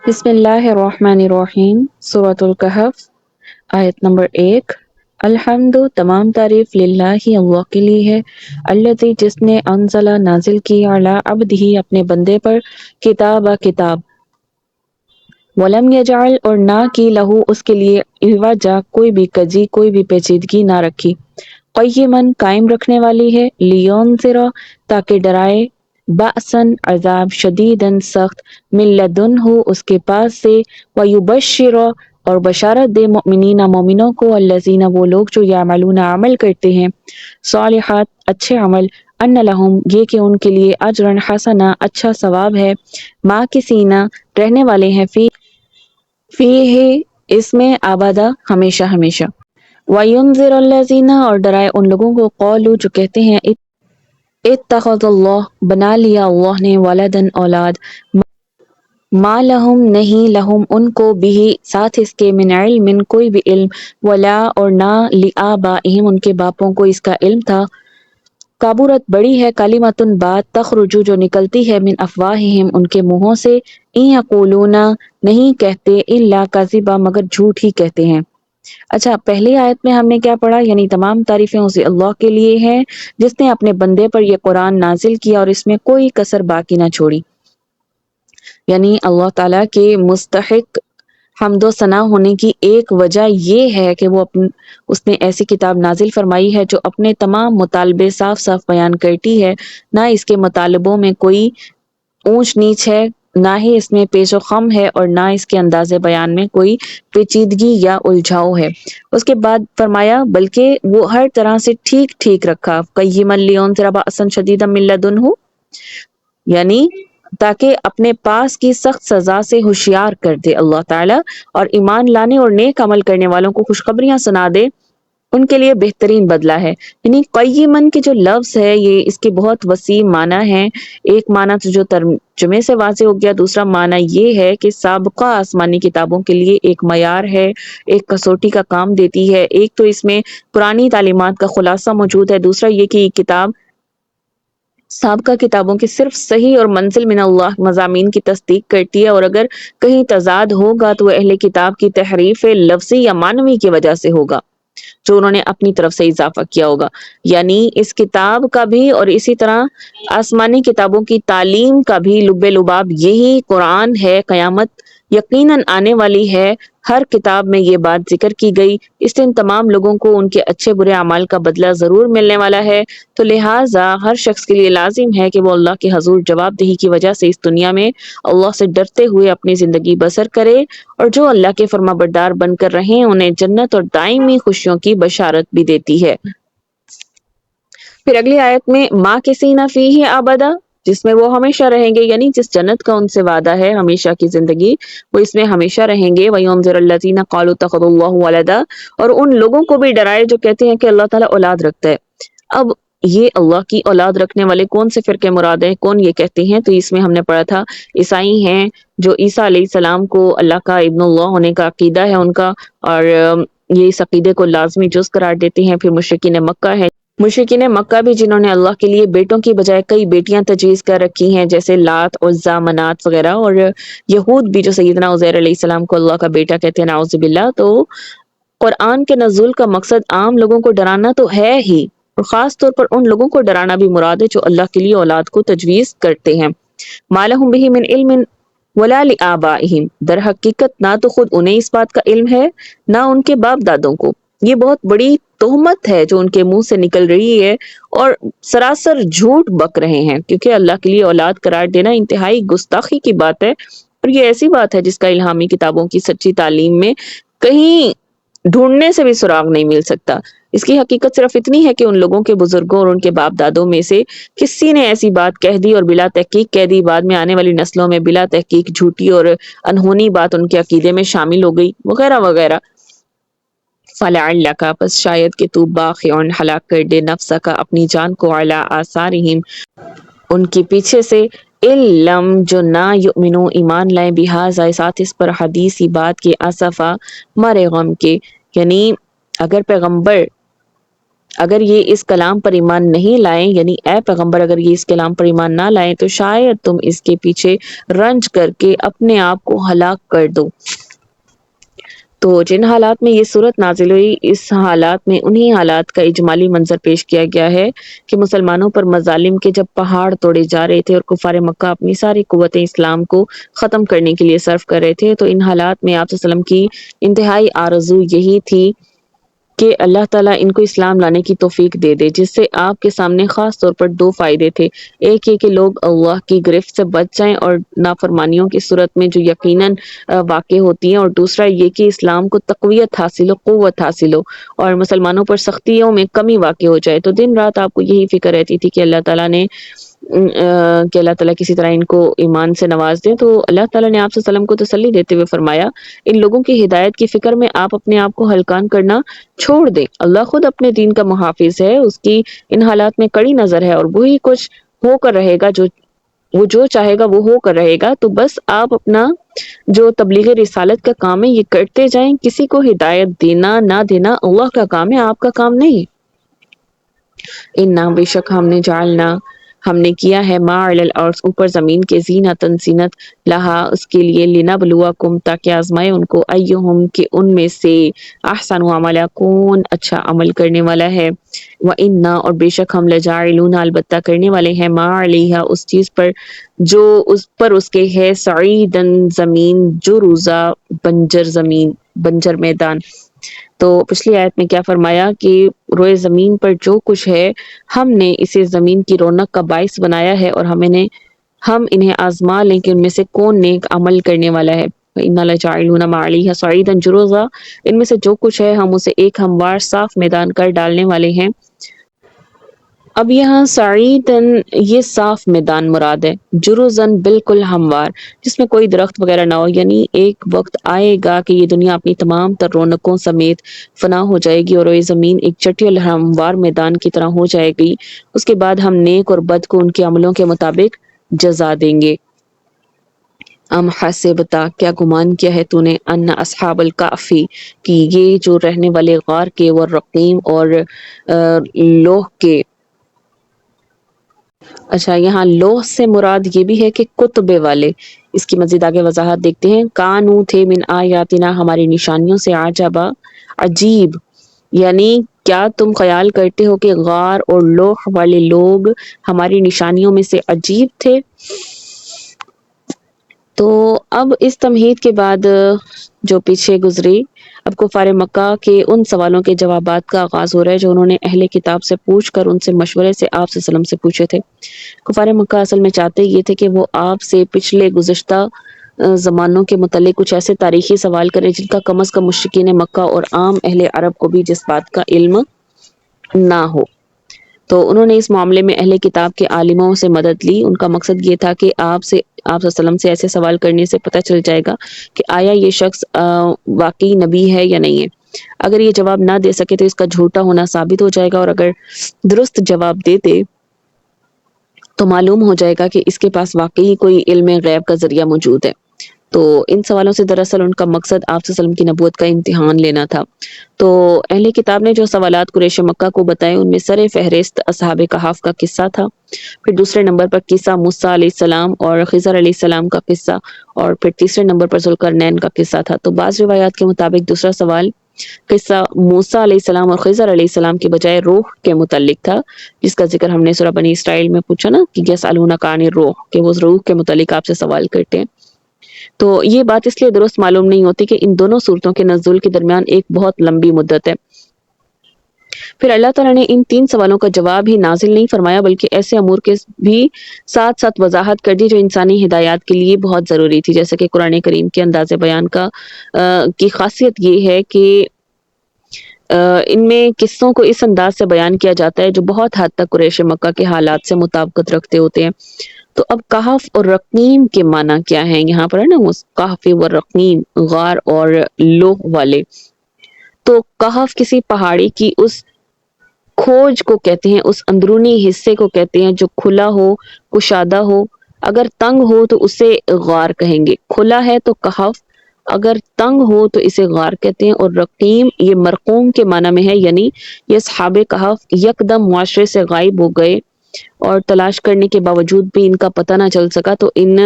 بسم اللہ الرحمن الرحیم، سورۃ الکہف، آیت نمبر 1۔ الحمد، تمام تعریف، للہ اللہ کے لیے ہے، الذی جس نے انزل نازل کی، علی عبدہ اپنے بندے پر، کتاب، ولم یجعل اور نہ کی لہو اس کے لیے، عوجا کوئی بھی کجی، کوئی بھی پیچیدگی نہ رکھی، قیماً قائم رکھنے والی ہے، لینذر تاکہ ڈرائے، بأساً عذاب، شدیداً سخت، من لدنہ اس کے پاس سے، ویبشر اور بشارت دے، مؤمنین مومنوں کو، الذین وہ لوگ جو یعملون عمل کرتے ہیں، صالحات اچھے عمل، ان لہم یہ کہ ان کے لیے، اجرا حسنا اچھا ثواب ہے، ماکثین رہنے والے ہیں، فیہ اس میں، ابدا ہمیشہ ہمیشہ، وینذر الذین اور ڈرائے ان لوگوں کو، قالوا جو کہتے ہیں، اتخذ اللہ بنا لیا اللہ نے، ولدن اولاد، ما لہم نہیں، لہم ان کو، بھی ساتھ اس کے، من علم کوئی بھی علم، ولا اور نہ، لآبائہم ان کے باپوں کو اس کا علم تھا، کبرت بڑی ہے، کلمۃ بات، تخرج جو نکلتی ہے، من افواہہم ان کے منہوں سے، ان یقولون نہیں کہتے، الا کذبا مگر جھوٹ ہی کہتے ہیں۔ اچھا، پہلی آیت میں ہم نے کیا پڑھا؟ یعنی تمام تعریفیں اسی اللہ کے لیے ہیں جس نے اپنے بندے پر یہ قرآن نازل کیا اور اس میں کوئی کسر باقی نہ چھوڑی۔ یعنی اللہ تعالیٰ کے مستحق حمد و ثنا ہونے کی ایک وجہ یہ ہے کہ اس نے ایسی کتاب نازل فرمائی ہے جو اپنے تمام مطالبے صاف صاف بیان کرتی ہے، نہ اس کے مطالبوں میں کوئی اونچ نیچ ہے، نہ ہی اس میں پیش و خم ہے، اور نہ اس کے انداز بیان میں کوئی پیچیدگی یا الجھاؤ ہے۔ اس کے بعد فرمایا بلکہ وہ ہر طرح سے ٹھیک ٹھیک رکھا، قیما لینذر بأسا شدیدا من لدنہ، یعنی تاکہ اپنے پاس کی سخت سزا سے ہوشیار کر دے اللہ تعالیٰ، اور ایمان لانے اور نیک عمل کرنے والوں کو خوشخبریاں سنا دے، ان کے لیے بہترین بدلہ ہے۔ یعنی قیمن کی جو لفظ ہے، یہ اس کے بہت وسیع معنی ہے۔ ایک معنی تو جو ترجمے سے واضح ہو گیا، دوسرا معنی یہ ہے کہ سابقہ آسمانی کتابوں کے لیے ایک معیار ہے، ایک کسوٹی کا کام دیتی ہے۔ ایک تو اس میں پرانی تعلیمات کا خلاصہ موجود ہے، دوسرا یہ کہ یہ کتاب سابقہ کتابوں کی صرف صحیح اور منزل من اللہ مضامین کی تصدیق کرتی ہے، اور اگر کہیں تضاد ہوگا تو وہ اہل کتاب کی تحریف لفظی یا معنوی کی وجہ سے ہوگا، جو انہوں نے اپنی طرف سے اضافہ کیا ہوگا۔ یعنی اس کتاب کا بھی اور اسی طرح آسمانی کتابوں کی تعلیم کا بھی لب لباب یہی قرآن ہے۔ قیامت یقیناً آنے والی ہے، ہر کتاب میں یہ بات ذکر کی گئی، اس دن تمام لوگوں کو ان کے اچھے برے اعمال کا بدلہ ضرور ملنے والا ہے، تو لہٰذا ہر شخص کے لیے لازم ہے کہ وہ اللہ کے حضور جواب دہی کی وجہ سے اس دنیا میں اللہ سے ڈرتے ہوئے اپنی زندگی بسر کرے، اور جو اللہ کے فرما بردار بن کر رہیں انہیں جنت اور دائمی خوشیوں کی بشارت بھی دیتی ہے۔ پھر اگلی آیت میں ماکثین فیہ ابدا، جس میں وہ ہمیشہ رہیں گے، یعنی جس جنت کا ان سے وعدہ ہے ہمیشہ کی زندگی، وہ اس میں ہمیشہ رہیں گے۔ وَيُنذِرَ الَّذِينَ قَالُوا اتَّخَذَ اللَّهُ وَلَدًا، اور ان لوگوں کو بھی ڈرائے جو کہتے ہیں کہ اللہ تعالیٰ اولاد رکھتا ہے۔ اب یہ اللہ کی اولاد رکھنے والے کون سے فرقے مراد ہیں، کون یہ کہتے ہیں؟ تو اس میں ہم نے پڑھا تھا عیسائی ہیں جو عیسیٰ علیہ السلام کو اللہ کا ابن اللہ ہونے کا عقیدہ ہے ان کا، اور یہ اس عقیدے کو لازمی جز قرار دیتے ہیں۔ پھر مشرکین مکہ ہے، مشرکین مکہ بھی جنہوں نے اللہ کے لیے بیٹوں کی بجائے کئی بیٹیاں تجویز کر رکھی ہیں، جیسے لات، عزا، منات وغیرہ، اور یہود بھی جو سیدنا عزیر علیہ السلام کو اللہ کا بیٹا کہتے ہیں، نعوذ باللہ۔ تو قرآن کے نزول کا مقصد عام لوگوں کو ڈرانا تو ہے ہی، اور خاص طور پر ان لوگوں کو ڈرانا بھی مراد ہے جو اللہ کے لیے اولاد کو تجویز کرتے ہیں۔ مَا لَهُم بِهِ مِنْ عِلْمٍ وَلَا لِآبَائِهِمْ، در حقیقت نہ تو خود انہیں اس بات کا علم ہے، نہ ان کے باپ دادوں کو۔ یہ بہت بڑی تہمت ہے جو ان کے منہ سے نکل رہی ہے، اور سراسر جھوٹ بک رہے ہیں، کیونکہ اللہ کے لیے اولاد قرار دینا انتہائی گستاخی کی بات ہے، اور یہ ایسی بات ہے جس کا الہامی کتابوں کی سچی تعلیم میں کہیں ڈھونڈنے سے بھی سراغ نہیں مل سکتا۔ اس کی حقیقت صرف اتنی ہے کہ ان لوگوں کے بزرگوں اور ان کے باپ دادوں میں سے کسی نے ایسی بات کہہ دی اور بلا تحقیق کہہ دی، بعد میں آنے والی نسلوں میں بلا تحقیق جھوٹی اور انہونی بات ان کے عقیدے میں شامل ہو گئی، وغیرہ وغیرہ۔ فَلَعَلَّكَ پس شاید کہ تو باخع ہلاک کر دے نفسک اپنی جان کو، علی آثارہم ان کے پیچھے سے، لم جو نہ یؤمنو ایمان لائیں، بہذا ساتھ اس پر، حدیثی بات کے، اسفا مرے غم کے۔ یعنی اگر پیغمبر اگر یہ اس کلام پر ایمان نہیں لائیں، یعنی اے پیغمبر اگر یہ اس کلام پر ایمان نہ لائیں تو شاید تم اس کے پیچھے رنج کر کے اپنے آپ کو ہلاک کر دو۔ تو جن حالات میں یہ صورت نازل ہوئی، اس حالات میں انہی حالات کا اجمالی منظر پیش کیا گیا ہے کہ مسلمانوں پر مظالم کے جب پہاڑ توڑے جا رہے تھے اور کفار مکہ اپنی ساری قوت اسلام کو ختم کرنے کے لیے صرف کر رہے تھے، تو ان حالات میں آپ صلی اللہ علیہ وسلم کی انتہائی آرزو یہی تھی کہ اللہ تعالیٰ ان کو اسلام لانے کی توفیق دے دے، جس سے آپ کے سامنے خاص طور پر دو فائدے تھے۔ ایک یہ کہ لوگ اللہ کی گرفت سے بچ جائیں اور نافرمانیوں کی صورت میں جو یقیناً واقع ہوتی ہیں، اور دوسرا یہ کہ اسلام کو تقویت حاصل ہو، قوت حاصل ہو اور مسلمانوں پر سختیوں میں کمی واقع ہو جائے۔ تو دن رات آپ کو یہی فکر رہتی تھی کہ اللہ تعالیٰ نے کہ اللہ تعالیٰ کسی طرح ان کو ایمان سے نواز دیں۔ تو اللہ تعالیٰ نے آپ صلی اللہ علیہ وسلم کو تسلی دیتے ہوئے فرمایا، ان لوگوں کی ہدایت کی فکر میں آپ اپنے آپ کو ہلکان کرنا چھوڑ دیں، اللہ خود اپنے دین کا محافظ ہے، اس کی ان حالات میں کڑی نظر ہے اور وہی کچھ ہو کر رہے گا جو چاہے گا وہ ہو کر رہے گا۔ تو بس آپ اپنا جو تبلیغ رسالت کا کام ہے یہ کرتے جائیں، کسی کو ہدایت دینا نہ دینا اللہ کا کام ہے، آپ کا کام نہیں۔ بے شک ہم نے کیا ہے ما علی الارض اوپر زمین کے زینتن زینت لہا اس کے لیے، لنبلوکم تاکہ آزمائے ان کو، ایہم کہ ان میں سے احسن عملا کون اچھا عمل کرنے والا ہے، وَإِنَّا اور بے شک ہم لجاعلون البتہ کرنے والے ہیں ما علیہا اس چیز پر جو اس پر اس کے ہے، سعیدن زمین، جرزا بنجر میدان۔ تو پچھلی آیت میں کیا فرمایا کہ روئے زمین پر جو کچھ ہے ہم نے اسے زمین کی رونق کا باعث بنایا ہے، اور ہم انہیں آزما لیں کہ ان میں سے کون نیک عمل کرنے والا ہے۔ وَإِنَّا لَجَاعِلُونَ مَا عَلَيْهَا صَعِيدًا جُرُزًا ان میں سے جو کچھ ہے ہم اسے ایک ہموار صاف میدان کر ڈالنے والے ہیں۔ اب یہاں سعیدن یہ صاف میدان مراد ہے، جرزن بالکل ہموار جس میں کوئی درخت وغیرہ نہ ہو، یعنی ایک وقت آئے گا کہ یہ دنیا اپنی تمام تر رونقوں سمیت فنا ہو جائے گی اور یہ زمین ایک چٹی اور ہموار میدان کی طرح ہو جائے گی، اس کے بعد ہم نیک اور بد کو ان کے عملوں کے مطابق جزا دیں گے۔ ام حسبتا کیا گمان کیا ہے تو نے ان اصحاب الکافی کہ یہ جو رہنے والے غار کے، والرقیم اور لوح کے، اچھا یہاں لوح سے مراد یہ بھی ہے کہ کتبے والے، اس کی مزید آگے وضاحت دیکھتے ہیں۔ کانو تھے من آیاتنا ہماری نشانیوں سے، عجبا عجیب، یعنی کیا تم خیال کرتے ہو کہ غار اور لوح والے لوگ ہماری نشانیوں میں سے عجیب تھے؟ تو اب اس تمہید کے بعد جو پیچھے گزری، اب کفار مکہ کے ان سوالوں کے جوابات کا آغاز ہو رہا ہے جو انہوں نے اہل کتاب سے پوچھ کر ان سے مشورے سے آپ صلی اللہ علیہ وسلم سے پوچھے تھے۔ کفار مکہ اصل میں چاہتے یہ تھے کہ وہ آپ سے پچھلے گزشتہ زمانوں کے متعلق کچھ ایسے تاریخی سوال کریں جن کا کم از کم مشرکین مکہ اور عام اہل عرب کو بھی جس بات کا علم نہ ہو۔ تو انہوں نے اس معاملے میں اہل کتاب کے عالموں سے مدد لی۔ ان کا مقصد یہ تھا کہ آپ صلی اللہ علیہ وسلم سے ایسے سوال کرنے سے پتہ چل جائے گا کہ آیا یہ شخص واقعی نبی ہے یا نہیں ہے۔ اگر یہ جواب نہ دے سکے تو اس کا جھوٹا ہونا ثابت ہو جائے گا، اور اگر درست جواب دیتے تو معلوم ہو جائے گا کہ اس کے پاس واقعی کوئی علم غیب کا ذریعہ موجود ہے۔ تو ان سوالوں سے دراصل ان کا مقصد آپ صلی اللہ علیہ وسلم کی نبوت کا امتحان لینا تھا۔ تو اہل کتاب نے جو سوالات قریش مکہ کو بتائے ان میں سر فہرست اصحاب کہف کا قصہ تھا، پھر دوسرے نمبر پر قصہ موسیٰ علیہ السلام اور خضر علیہ السلام کا قصہ، اور پھر تیسرے نمبر پر ذوالقرنین کا قصہ تھا۔ تو بعض روایات کے مطابق دوسرا سوال قصہ موسیٰ علیہ السلام اور خضر علیہ السلام کے بجائے روح کے متعلق تھا، جس کا ذکر ہم نے سورہ بنی اسرائیل میں پوچھا نا کہ یسألونک عن الروح، کہ وہ روح کے متعلق آپ سے سوال کرتے ہیں۔ تو یہ بات اس لیے درست معلوم نہیں ہوتی کہ ان دونوں صورتوں کے نزول کے درمیان ایک بہت لمبی مدت ہے۔ پھر اللہ تعالیٰ نے ان تین سوالوں کا جواب ہی نازل نہیں فرمایا، بلکہ ایسے امور کے بھی ساتھ ساتھ وضاحت کر دی جو انسانی ہدایات کے لیے بہت ضروری تھی، جیسے کہ قرآن کریم کے انداز بیان کی خاصیت یہ ہے کہ ان میں قصوں کو اس انداز سے بیان کیا جاتا ہے جو بہت حد تک قریش مکہ کے حالات سے مطابقت رکھتے ہوتے ہیں۔ تو اب کہف اور رقیم کے معنی کیا ہیں؟ یہاں پر ہے نا کہف و رقیم، غار اور لوح والے۔ تو کہف کسی پہاڑی کی اس کھوج کو کہتے ہیں، اس اندرونی حصے کو کہتے ہیں جو کھلا ہو، کشادہ ہو۔ اگر تنگ ہو تو اسے غار کہیں گے، کھلا ہے تو کہف، اگر تنگ ہو تو اسے غار کہتے ہیں، اور رقیم یہ مرقوم کے معنی میں ہے، یعنی یہ اصحاب کہف یکدم معاشرے سے غائب ہو گئے اور تلاش کرنے کے باوجود بھی ان کا پتہ نہ چل سکا، تو ان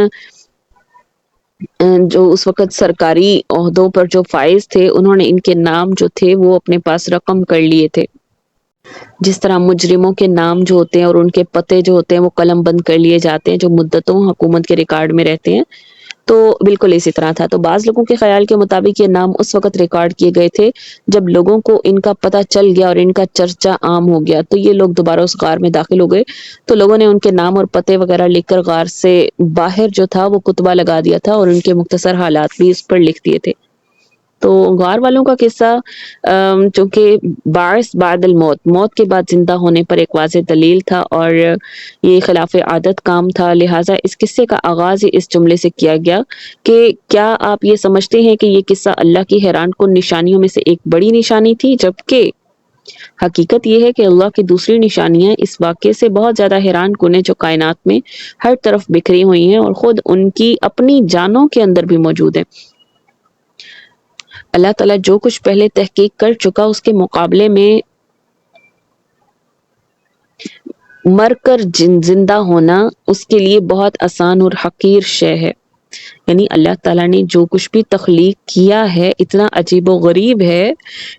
جو اس وقت سرکاری عہدوں پر جو فائز تھے انہوں نے ان کے نام جو تھے وہ اپنے پاس رقم کر لیے تھے، جس طرح مجرموں کے نام جو ہوتے ہیں اور ان کے پتے جو ہوتے ہیں وہ قلم بند کر لیے جاتے ہیں جو مدتوں حکومت کے ریکارڈ میں رہتے ہیں، تو بالکل اسی طرح تھا۔ تو بعض لوگوں کے خیال کے مطابق یہ نام اس وقت ریکارڈ کیے گئے تھے جب لوگوں کو ان کا پتہ چل گیا اور ان کا چرچا عام ہو گیا، تو یہ لوگ دوبارہ اس غار میں داخل ہو گئے، تو لوگوں نے ان کے نام اور پتے وغیرہ لکھ کر غار سے باہر جو تھا وہ کتبہ لگا دیا تھا اور ان کے مختصر حالات بھی اس پر لکھ دیے تھے۔ تو غار والوں کا قصہ چونکہ باعث بعد الموت، موت کے بعد زندہ ہونے پر ایک واضح دلیل تھا اور یہ خلاف عادت کام تھا، لہٰذا اس قصے کا آغاز ہی اس جملے سے کیا گیا کہ کیا آپ یہ سمجھتے ہیں کہ یہ قصہ اللہ کی حیران کن نشانیوں میں سے ایک بڑی نشانی تھی، جبکہ حقیقت یہ ہے کہ اللہ کی دوسری نشانیاں اس واقعے سے بہت زیادہ حیران کن ہیں جو کائنات میں ہر طرف بکھری ہوئی ہیں اور خود ان کی اپنی جانوں کے اندر بھی موجود ہیں۔ اللہ تعالیٰ جو کچھ پہلے تحقیق کر چکا اس کے مقابلے میں مر کر زندہ ہونا اس کے لیے بہت آسان اور حقیر شے ہے، یعنی اللہ تعالیٰ نے جو کچھ بھی تخلیق کیا ہے اتنا عجیب و غریب ہے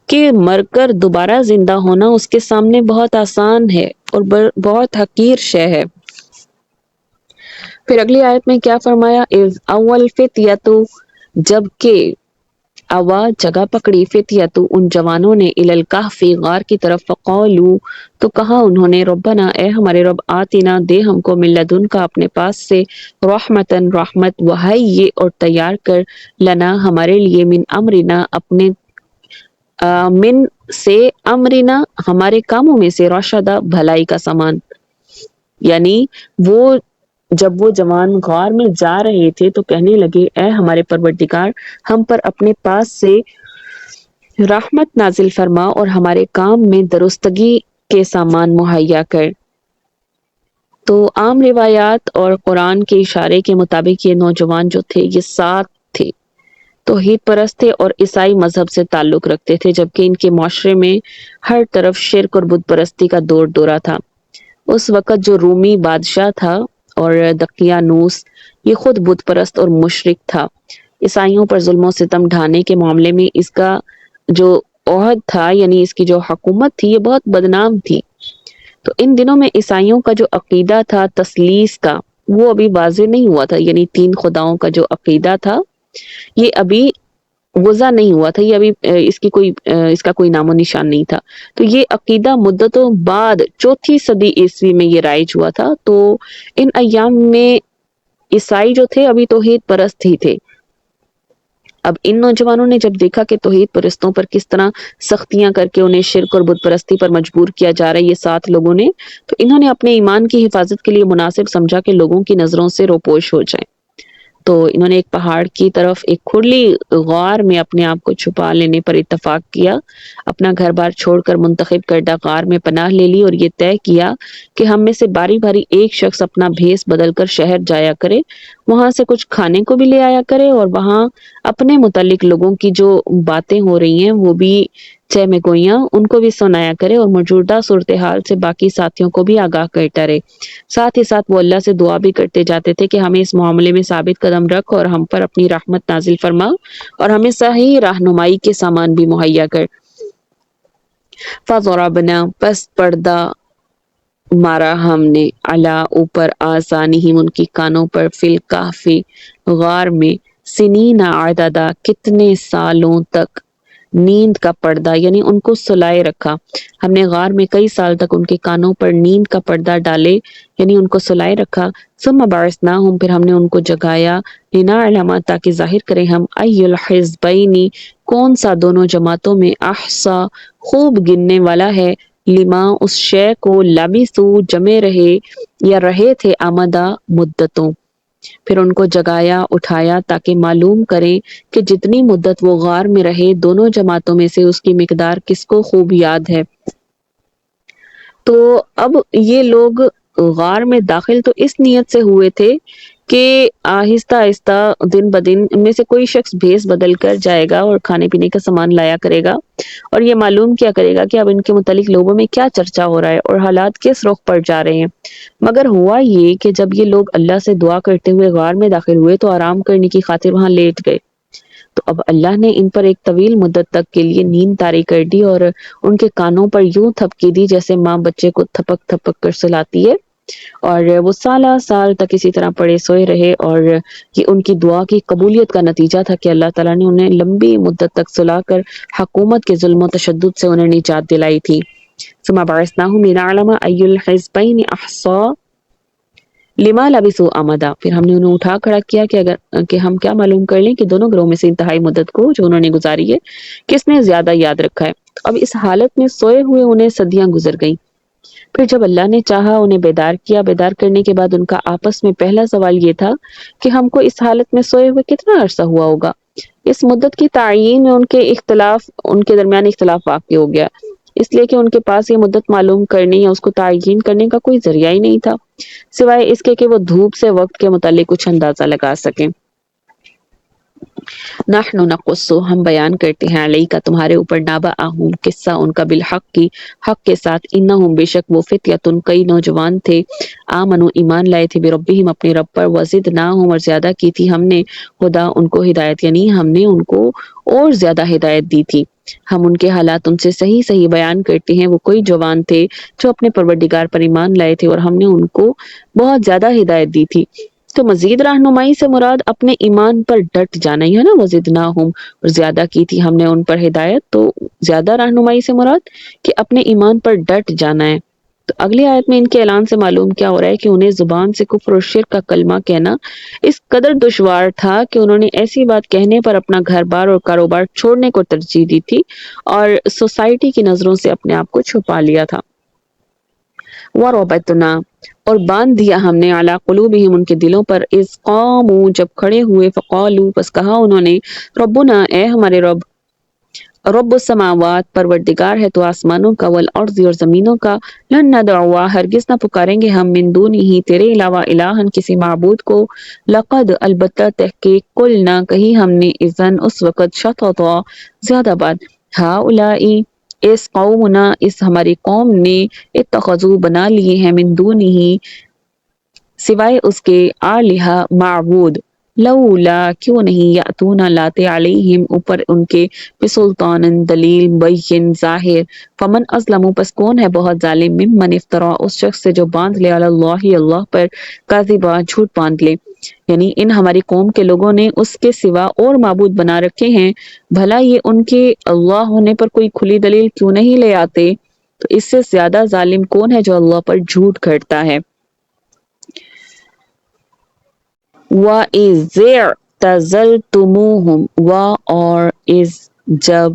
کہ مر کر دوبارہ زندہ ہونا اس کے سامنے بہت آسان ہے اور بہت حقیر شے ہے۔ پھر اگلی آیت میں کیا فرمایا، اذ اول فتیتو، جبکہ اوا جگہ پکڑی، فتیتو ان جوانوں نے، الی الکہف غار کی طرف، فقالو تو کہا انہوں نے، ربنا اے ہمارے رب، آتنا دے ہم کو، من لدن کا اپنے پاس سے، رحمتن رحمت، وہیئ اور تیار کر، لنا ہمارے لیے، من امرنا اپنے من سے، امرنا ہمارے کاموں میں سے، رشدا بھلائی کا سامان، یعنی وہ جب وہ جوان غار میں جا رہے تھے تو کہنے لگے اے ہمارے پروردگار ہم پر اپنے پاس سے رحمت نازل فرما اور ہمارے کام میں درستگی کے سامان مہیا کر۔ تو عام روایات اور قرآن کے اشارے کے مطابق یہ نوجوان جو تھے یہ 7 تھے، توحید پرست تھے اور عیسائی مذہب سے تعلق رکھتے تھے، جبکہ ان کے معاشرے میں ہر طرف شرک اور بت پرستی کا دور دورہ تھا۔ اس وقت جو رومی بادشاہ تھا اور دقیانوس یہ خود بت پرست اور مشرک تھا، عیسائیوں پر ظلم و ستم ڈھانے کے معاملے میں اس کا جو عہد تھا یعنی اس کی جو حکومت تھی یہ بہت بدنام تھی۔ تو ان دنوں میں عیسائیوں کا جو عقیدہ تھا تثلیث کا وہ ابھی واضح نہیں ہوا تھا، یعنی 3 خداؤں کا جو عقیدہ تھا یہ ابھی وضع نہیں ہوا تھا، یہ ابھی اس کا کوئی نام و نشان نہیں تھا۔ تو یہ عقیدہ مدتوں بعد 4 صدی عیسوی میں یہ رائج ہوا تھا۔ تو ان ایام میں عیسائی جو تھے ابھی توحید پرست ہی تھے۔ اب ان نوجوانوں نے جب دیکھا کہ توحید پرستوں پر کس طرح سختیاں کر کے انہیں شرک اور بت پرستی پر مجبور کیا جا رہا ہے یہ 7 لوگوں نے، تو انہوں نے اپنے ایمان کی حفاظت کے لیے مناسب سمجھا کہ لوگوں کی نظروں سے روپوش ہو جائیں، تو انہوں نے ایک پہاڑ کی طرف ایک کھلی غار میں اپنے آپ کو چھپا لینے پر اتفاق کیا، اپنا گھر بار چھوڑ کر منتخب کردہ غار میں پناہ لے لی اور یہ طے کیا کہ ہم میں سے باری باری ایک شخص اپنا بھیس بدل کر شہر جایا کرے، وہاں سے کچھ کھانے کو بھی لے آیا کرے اور وہاں اپنے متعلق لوگوں کی جو باتیں ہو رہی ہیں وہ بھی چہ گوئیاں ان کو بھی سنایا کرے اور موجودہ صورتحال سے باقی ساتھیوں کو بھی آگاہ کرتا رہے۔ ساتھ ہی ساتھ وہ اللہ سے دعا بھی کرتے جاتے تھے کہ ہمیں اس معاملے میں ثابت قدم رکھ اور ہم پر اپنی رحمت نازل فرما اور ہمیں صحیح رہنمائی کے سامان بھی مہیا کر۔ فَضَرَبْنَا پس پردہ مارا ہم نے، علی اوپر، آذانہم ان کی کانوں پر، فی الکہف غار میں، سنین عددا کتنے سالوں تک، نیند کا پردہ یعنی ان کو سلائے رکھا، ہم نے غار میں کئی سال تک ان کے کانوں پر نیند کا پردہ ڈالے یعنی ان کو سلائے رکھا، ثم بعثناہم پھر ہم نے ان کو جگایا، لنعلم تاکہ ظاہر کریں ہم، ای الحزبین کون سا دونوں جماعتوں میں، احصا خوب گننے والا ہے، لما اس شے کو، لبثو جمے رہے یا رہے تھے، آمدہ مدتوں۔ پھر ان کو جگایا اٹھایا تاکہ معلوم کریں کہ جتنی مدت وہ غار میں رہے دونوں جماعتوں میں سے اس کی مقدار کس کو خوب یاد ہے۔ تو اب یہ لوگ غار میں داخل تو اس نیت سے ہوئے تھے کہ آہستہ آہستہ دن بدن ان میں سے کوئی شخص بھیس بدل کر جائے گا اور کھانے پینے کا سامان لایا کرے گا اور یہ معلوم کیا کرے گا کہ اب ان کے متعلق لوگوں میں کیا چرچا ہو رہا ہے اور حالات کس رخ پر جا رہے ہیں۔ مگر ہوا یہ کہ جب یہ لوگ اللہ سے دعا کرتے ہوئے غار میں داخل ہوئے تو آرام کرنے کی خاطر وہاں لیٹ گئے، تو اب اللہ نے ان پر ایک طویل مدت تک کے لیے نیند طاری کر دی اور ان کے کانوں پر یوں تھپکی دی جیسے ماں بچے کو تھپک تھپک کر سلاتی ہے، اور وہ سالہ سال تک اسی طرح پڑے سوئے رہے، اور یہ ان کی دعا کی قبولیت کا نتیجہ تھا کہ اللہ تعالیٰ نے انہیں لمبی مدت تک سلا کر حکومت کے ظلم و تشدد سے انہیں نجات دلائی تھی۔ ثم بعثناهم لنعلم أي الحزبين أحصى لما لبثوا امدا، پھر ہم نے انہیں اٹھا کھڑا کیا کہ ہم کیا معلوم کر لیں کہ دونوں گروہوں میں سے انتہائی مدت کو جو انہوں نے گزاری ہے کس نے زیادہ یاد رکھا ہے۔ اب اس حالت میں سوئے ہوئے انہیں صدیاں گزر گئیں، پھر جب اللہ نے چاہا انہیں بیدار کیا، بیدار کرنے کے بعد ان کا آپس میں پہلا سوال یہ تھا کہ ہم کو اس حالت میں سوئے ہوئے کتنا عرصہ ہوا ہوگا۔ اس مدت کی تعیین میں ان کے درمیان اختلاف واقع ہو گیا، اس لیے کہ ان کے پاس یہ مدت معلوم کرنے یا اس کو تعین کرنے کا کوئی ذریعہ ہی نہیں تھا سوائے اس کے کہ وہ دھوپ سے وقت کے متعلق کچھ اندازہ لگا سکیں۔ نحن نقص، ہم بیان کرتے ہیں، علیک تمہارے اوپر، نبأہم قصہ ان کا، بالحق کی حق کے ساتھ، انہم بے شک وہ فتیۃ کئی نوجوان تھے، آمنو ایمان لائے تھے، بربہم اپنے رب پر، وزدناہم اور زیادہ کی تھی ہم نے، ہدا ان کو ہدایت، یعنی ہم نے ان کو اور زیادہ ہدایت دی تھی۔ ہم ان کے حالات ان سے صحیح صحیح بیان کرتے ہیں، وہ کوئی جوان تھے جو اپنے پروردگار پر ایمان لائے تھے اور ہم نے ان کو بہت زیادہ ہدایت دی تھی۔ تو مزید رہنمائی سے مراد اپنے ایمان پر ڈٹ جانا ہی ہے نا، وزدناہم، اور زیادہ کی تھی ہم نے ان پر ہدایت، تو زیادہ رہنمائی سے مراد کہ اپنے ایمان پر ڈٹ جانا ہے۔ تو اگلی آیت میں ان کے اعلان سے معلوم کیا ہو رہا ہے کہ انہیں زبان سے کفر اور شرک کا کلمہ کہنا اس قدر دشوار تھا کہ انہوں نے ایسی بات کہنے پر اپنا گھر بار اور کاروبار چھوڑنے کو ترجیح دی تھی اور سوسائٹی کی نظروں سے اپنے آپ کو چھپا لیا تھا۔ وَرَبَطْنَا، اور باندھ دیا ہم نے، عَلَىٰ قُلُوبِهِمْ ان کے دلوں پر، اذ قاموا جب کھڑے ہوئے، فقالوا پس کہا انہوں نے، ربنا اے ہمارے رب، رب السماوات پروردگار ہے تو آسمانوں کا، والارض اور زمینوں کا، لن ندعو ہرگز نہ پکاریں گے ہم، من دونہ تیرے علاوہ، الہن کسی معبود کو، لقد البتہ تحقیق، قلنا کہی ہم نے، اذن اس وقت، شططا زیادہ بات، ہؤلائی اس قومنا اس ہماری قوم نے، اتخذوا بنا لیے ہیں، من دونہ سوائے اس کے، آلہہ معبود، لولا کیوں نہیں، یاتون لاتے، علیہم اوپر ان کے، بسلطان دلیل، بین ظاہر، فمن ازلم پس کون ہے بہت ظالم، ممن افترا اس شخص سے جو باندھ لے، علی اللہ اللہ پر، کاذبا جھوٹ باندھ لے، یعنی ان ہماری قوم کے لوگوں نے اس کے سوا اور معبود بنا رکھے ہیں، بھلا یہ ان کے اللہ ہونے پر کوئی کھلی دلیل کیوں نہیں لے آتے؟ تو اس سے زیادہ ظالم کون ہے جو اللہ پر جھوٹ گھڑتا ہے۔ وَإِذِ اعْتَزَلْتُمُوهُمْ اور اس جب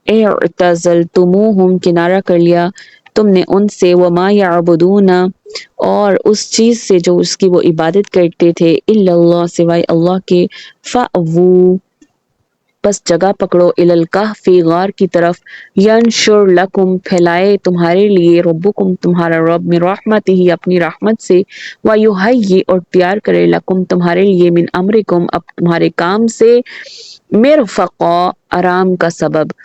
اعْتَزَلْتُمُوهُمْ کنارہ کر لیا تم نے ان سے، وَمَا يَعْبُدُونَ اور اس چیز سے جو اس کی وہ عبادت کرتے تھے، إِلَّا اللَّهَ سوائے اللہ کے، فَأْوُوا پس جگہ پکڑو، إِلَى الْكَهْفِ غار کی طرف، يَنشُرْ لَكُمْ پھیلائے تمہارے لیے، ربکم تمہارا رب، من رحمتہ اپنی رحمت سے، وَيُهَيِّئْ اور تیار کرے، لکم تمہارے لیے، من امرکم اب تمہارے کام سے، مرفقا آرام کا سبب۔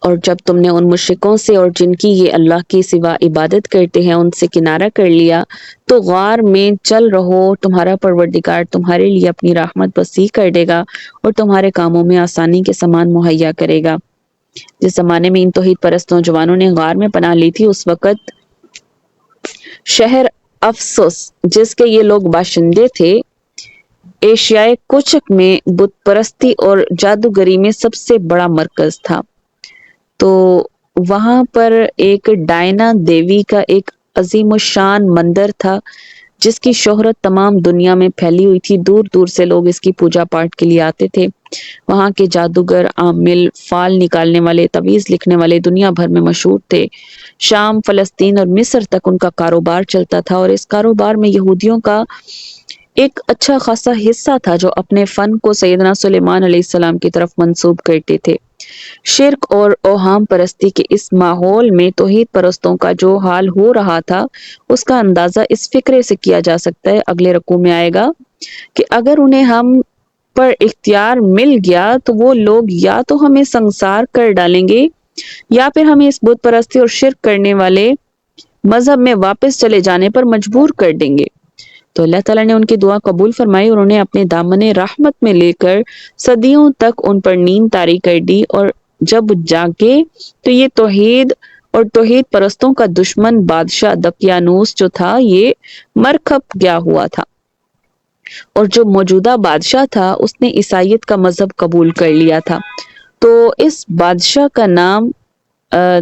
اور جب تم نے ان مشرکوں سے اور جن کی یہ اللہ کے سوا عبادت کرتے ہیں ان سے کنارہ کر لیا، تو غار میں چل رہو، تمہارا پروردگار تمہارے لیے اپنی رحمت وسیع کر دے گا اور تمہارے کاموں میں آسانی کے سامان مہیا کرے گا۔ جس زمانے میں ان توحید پرست نوجوانوں نے غار میں پناہ لی تھی، اس وقت شہر افسس جس کے یہ لوگ باشندے تھے، ایشیائے کوچک میں بت پرستی اور جادوگری میں سب سے بڑا مرکز تھا۔ تو وہاں پر ایک ڈائنا دیوی کا ایک عظیم الشان مندر تھا جس کی شہرت تمام دنیا میں پھیلی ہوئی تھی، دور دور سے لوگ اس کی پوجا پاٹ کے لیے آتے تھے۔ وہاں کے جادوگر، عامل، فال نکالنے والے، تعویذ لکھنے والے دنیا بھر میں مشہور تھے۔ شام، فلسطین اور مصر تک ان کا کاروبار چلتا تھا، اور اس کاروبار میں یہودیوں کا ایک اچھا خاصا حصہ تھا جو اپنے فن کو سیدنا سلیمان علیہ السلام کی طرف منسوب کرتے تھے۔ شرک اور اوہام پرستی کے اس ماحول میں توحید پرستوں کا جو حال ہو رہا تھا اس کا اندازہ اس فکرے سے کیا جا سکتا ہے، اگلے رکوع میں آئے گا کہ اگر انہیں ہم پر اختیار مل گیا تو وہ لوگ یا تو ہمیں سنسار کر ڈالیں گے یا پھر ہمیں اس بت پرستی اور شرک کرنے والے مذہب میں واپس چلے جانے پر مجبور کر دیں گے۔ تو اللہ تعالیٰ نے ان کی دعا قبول فرمائی اور انہیں اپنے دامن رحمت میں لے کر صدیوں تک ان پر نیند طاری کر دی، اور جب جاگے تو یہ توحید اور توحید پرستوں کا دشمن بادشاہ دقیانوس جو تھا یہ مر کھپ گیا ہوا تھا، اور جو موجودہ بادشاہ تھا اس نے عیسائیت کا مذہب قبول کر لیا تھا۔ تو اس بادشاہ کا نام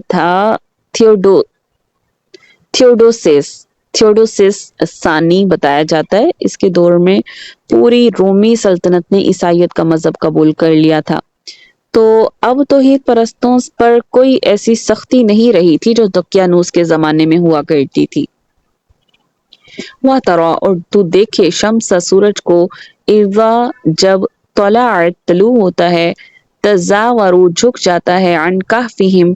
تھا تھیوڈوسس ثانی بتایا جاتا ہے۔ اس کے دور میں پوری رومی سلطنت نے عیسائیت کا مذہب قبول کر لیا تھا۔ تو اب توحید پرستوں پر کوئی ایسی سختی نہیں رہی تھی جو دقیانوس کے زمانے میں ہوا کرتی تھی۔ وَا تَرَا، اور تو دیکھے، شمس سورج کو، اذا جب طلعت طلوع ہوتا ہے، تزاورو جھک جاتا ہے، عن کہفہم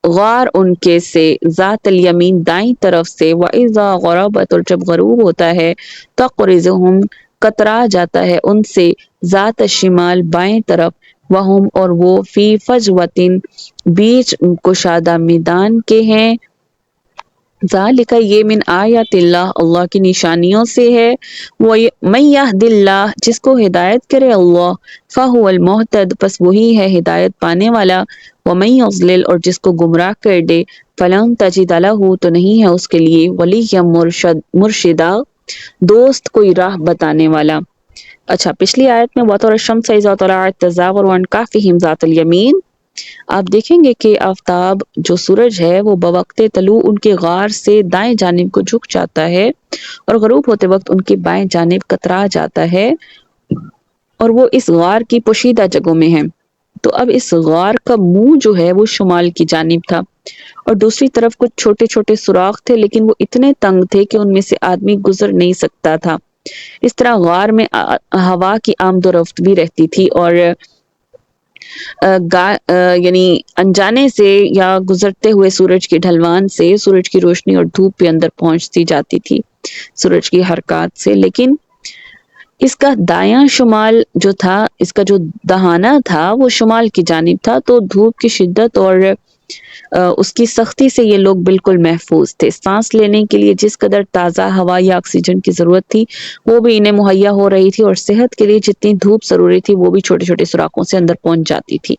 غار ان کے سے، ذات الیمین دائیں طرف سے، وَإِذَا غَرَبَتْ، اور جب غروب ہوتا ہے، تقرضہم کترا جاتا ہے ان سے، ذات الشمال بائیں طرف، وہم اور وہ فی فجوۃ بیچ کشادہ میدان کے ہیں، ذالک یہ من آیات اللہ اللہ کی نشانیوں سے ہے، وَمَن یہد اللہ جس کو ہدایت کرے اللہ، فہو المہتد پس وہی ہے ہدایت پانے والا، وَمَن یضلل اور جس کو گمراہ کر دے، فلن تجد لہ تو نہیں ہے اس کے لیے، ولیا مرشدا دوست کوئی راہ بتانے والا۔ اچھا، پچھلی آیت میں وَتَرَى الشَّمْسَ إِذَا طَلَعَتْ تَزَاوَرُ عَنْ كَهْفِهِمْ ذَاتَ الْيَمِينِ، آپ دیکھیں گے کہ آفتاب جو سورج ہے وہ بوقت طلوع ان کے غار سے دائیں جانب کو جھک جاتا ہے اور غروب ہوتے وقت ان کی بائیں جانب کترا جاتا ہے، اور وہ اس غار کی پوشیدہ جگہوں میں ہے۔ تو اب اس غار کا منہ جو ہے وہ شمال کی جانب تھا، اور دوسری طرف کچھ چھوٹے چھوٹے سوراخ تھے، لیکن وہ اتنے تنگ تھے کہ ان میں سے آدمی گزر نہیں سکتا تھا۔ اس طرح غار میں ہوا کی آمد و رفت بھی رہتی تھی، اور یعنی انجانے سے یا گزرتے ہوئے سورج کی ڈھلوان سے سورج کی روشنی اور دھوپ بھی اندر پہنچتی جاتی تھی سورج کی حرکات سے، لیکن اس کا دایاں شمال جو تھا، اس کا جو دہانہ تھا وہ شمال کی جانب تھا، تو دھوپ کی شدت اور اس کی سختی سے یہ لوگ بالکل محفوظ تھے۔ سانس لینے کے لیے جس قدر تازہ ہوا یا آکسیجن کی ضرورت تھی وہ بھی انہیں مہیا ہو رہی تھی، اور صحت کے لیے جتنی دھوپ ضروری تھی وہ بھی چھوٹے چھوٹے سوراخوں سے اندر پہنچ جاتی تھی۔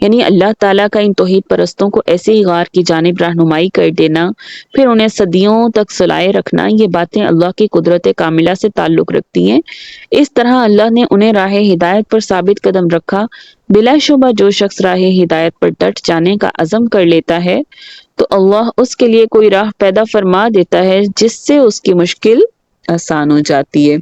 یعنی اللہ تعالیٰ کا ان توحید پرستوں کو ایسے ہی غار کی جانب رہنمائی کر دینا، پھر انہیں صدیوں تک سلائے رکھنا، یہ باتیں اللہ کی قدرت کاملہ سے تعلق رکھتی ہیں۔ اس طرح اللہ نے انہیں راہ ہدایت پر ثابت قدم رکھا۔ بلا شبہ جو شخص راہ ہدایت پر ڈٹ جانے کا عزم کر لیتا ہے تو اللہ اس کے لیے کوئی راہ پیدا فرما دیتا ہے جس سے اس کی مشکل آسان ہو جاتی ہے۔